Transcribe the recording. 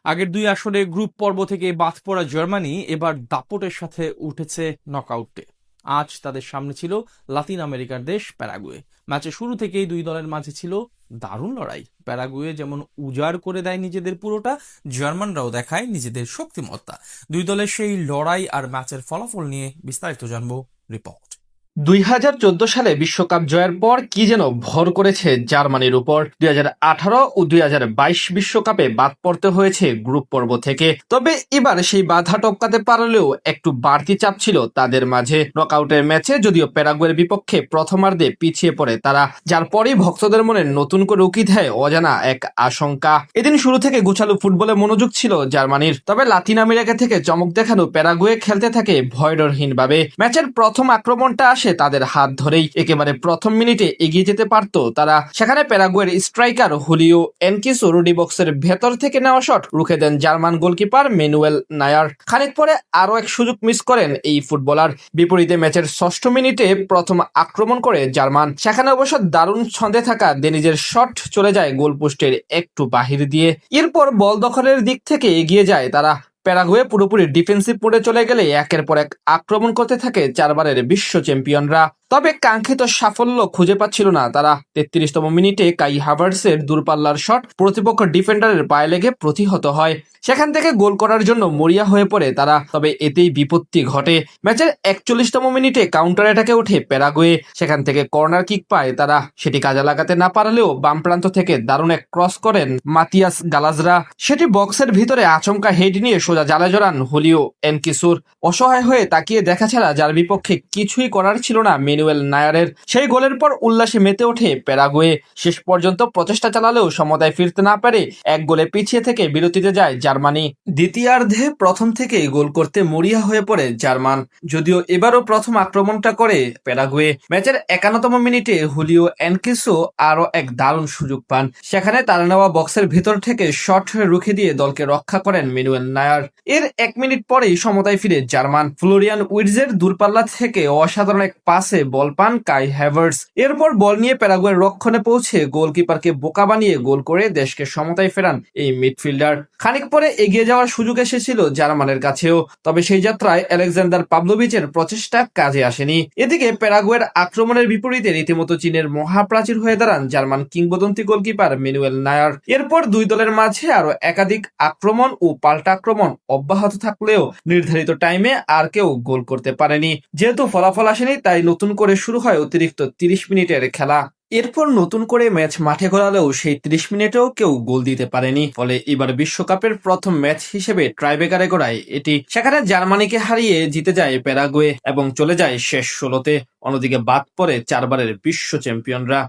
আগের দুই আসরে গ্রুপ পর্ব থেকে বাদ পড়া জার্মানি এবার দাপটের সাথে উঠেছে নকআউটে। আজ তাদের সামনে ছিল লাতিন আমেরিকার দেশ প্যারাগুয়ে। ম্যাচের শুরু থেকেই দুই দলের মাঝে ছিল দারুণ লড়াই। প্যারাগুয়ে যেমন উজাড় করে দেয় নিজেদের পুরোটা, জার্মানরাও দেখায় নিজেদের শক্তিমত্তা। দুই দলের সেই লড়াই আর ম্যাচের ফলাফল নিয়ে বিস্তারিত জানবো রিপোর্ট। 2014 সালে বিশ্বকাপ জয়ের পর কি যেন ভর করেছে জার্মানির উপর। 2018 ও 2022 বিশ্বকাপে বাদ পড়তে হয়েছে গ্রুপ পর্ব থেকে। তবে এবার সেই বাধা টপকাতে পারলেও একটু বাড়তি চাপ ছিল তাদের মাঝে। নকআউটের ম্যাচে যদিও প্যারাগুয়ের বিপক্ষে প্রথমার্ধে পিছিয়ে পড়ে তারা, যার পরই ভক্তদের মনে নতুন করে উকি দেয় অজানা এক আশঙ্কা। এদিন শুরু থেকে গোছালো ফুটবলে মনোযোগ ছিল জার্মানির, তবে লাতিন আমেরিকা থেকে চমক দেখানো প্যারাগুয়ে খেলতে থাকে ভয়ডরহীনভাবে। ম্যাচের প্রথম আক্রমণটা আসে তাদের হাত ধরেই। একেবারে প্রথম মিনিটে এগিয়ে যেতে পারত তারা, সেখানে প্যারাগুয়ের স্ট্রাইকার হুলিও এনকিসো রুডি বক্সের ভেতর থেকে নেওয়া শট রুখে দেন জার্মান গোলকিপার ম্যানুয়েল নায়ার। খানিক পরে আরো এক সুযোগ মিস করেন এই ফুটবলার। বিপরীতে ম্যাচের 6ষ্ঠ মিনিটে প্রথম আক্রমণ করে জার্মান, সেখানে অবশ্য দারুণ ছন্দে থাকা ডেনিজের শট চলে যায় গোলপোস্টের একটু বাহির দিয়ে। এরপর বল দখলের দিক থেকে এগিয়ে যায় তারা। প্যারাগুয়ে পুরোপুরি ডিফেন্সিভ মোডে চলে গেলে একের পর এক আক্রমণ করতে থাকে চারবারের বিশ্ব চ্যাম্পিয়নরা। তবে কাঙ্ক্ষিত সাফল্য খুঁজে পাচ্ছিল না তারা। 33তম মিনিটে কাই হাভার্টসের দূরপাল্লার শট প্রতিপক্ষ ডিফেন্ডারের পায়ে লেগে প্রতিহত হয়। সেখান থেকে গোল করার জন্য মরিয়া হয়ে পড়ে তারা, তবে এতেই বিপত্তি ঘটে। ম্যাচের 41তম মিনিটে কাউন্টার অ্যাটাকে ওঠে প্যারাগুয়ে। সেখান থেকে কর্নার কিক পায় তারা, সেটি কাজে লাগাতে না পারলেও বাম প্রান্ত থেকে দারুণ এক ক্রস করেন মাতিয়াস গালাজরা। সেটি বক্সের ভিতরে আচমকা হেড নিয়ে সোজা জালে জড়ান হুলিও এনকিসুর। অসহায় হয়ে তাকিয়ে দেখা ছাড়া যার বিপক্ষে কিছুই করার ছিল না ম্যানুয়েল নায়ারের। সেই গোলের পর উল্লাসে মেতে ওঠে প্যারাগুয়ে। শেষ পর্যন্ত প্রচেষ্টা চালালেও সমতায় ফিরতে না পেরে এক গোলে পিছিয়ে থেকে বিরতিতে যায় জার্মানি। দ্বিতীয়ার্ধে প্রথম থেকেই গোল করতে মরিয়া হয়ে পড়ে জার্মান, যদিও এবারও প্রথম আক্রমণটা করে প্যারাগুয়ে। ম্যাচের 51তম মিনিটে হুলিও এনকিসো আরো এক দারুণ সুযোগ পান, সেখানে তার নেওয়া বক্সের ভিতর থেকে শট রুখে দিয়ে দলকে রক্ষা করেন ম্যানুয়েল নায়ার। এর 1 মিনিট পরেই সমতায় ফিরে জার্মান। ফ্লোরিয়ান উইটজের দূরপাল্লা থেকে অসাধারণ এক পাসে বল পান কাই হ্যাভার্টস। এরপর বল নিয়ে প্যারাগুয়ের রক্ষণে পৌঁছে গোলকিপারকে বোকা বানিয়ে গোল করে দেশকে সমতায় ফেরান এই মিডফিল্ডার। খানিক পরে এগিয়ে যাওয়ার সুযোগ এসেছিল জার্মানের কাছেও, তবে সেই যাত্রায় আলেকজান্ডার পাভলোভিচের প্রচেষ্টা কাজে আসেনি। এদিকে প্যারাগুয়ের আক্রমণের বিপরীতে রীতিমতো চীনের মহাপ্রাচীর হয়ে দাঁড়ান জার্মান কিংবদন্তি গোলকিপার ম্যানুয়েল নায়ার। এরপর দুই দলের মাঝে আরো একাধিক আক্রমণ ও পাল্টা আক্রমণ অব্যাহত থাকলেও নির্ধারিত টাইমে আর কেউ গোল করতে পারেনি। যেহেতু ফলাফল আসেনি, তাই নতুন করে শুরু হয় অতিরিক্ত 30 মিনিটের খেলা। এরপর নতুন করে ম্যাচ মাঠে গড়ালেও সেই 30 মিনিটেও কেউ গোল দিতে পারেনি। ফলে এবার বিশ্বকাপের প্রথম ম্যাচ হিসেবে ট্রাইব্রেকারে গড়ায় এটি। সেখানে জার্মানিকে হারিয়ে জিতে যায় প্যারাগুয়ে এবং চলে যায় শেষ 16তে। অন্যদিকে বাদ পড়ে চারবারের বিশ্ব চ্যাম্পিয়নরা।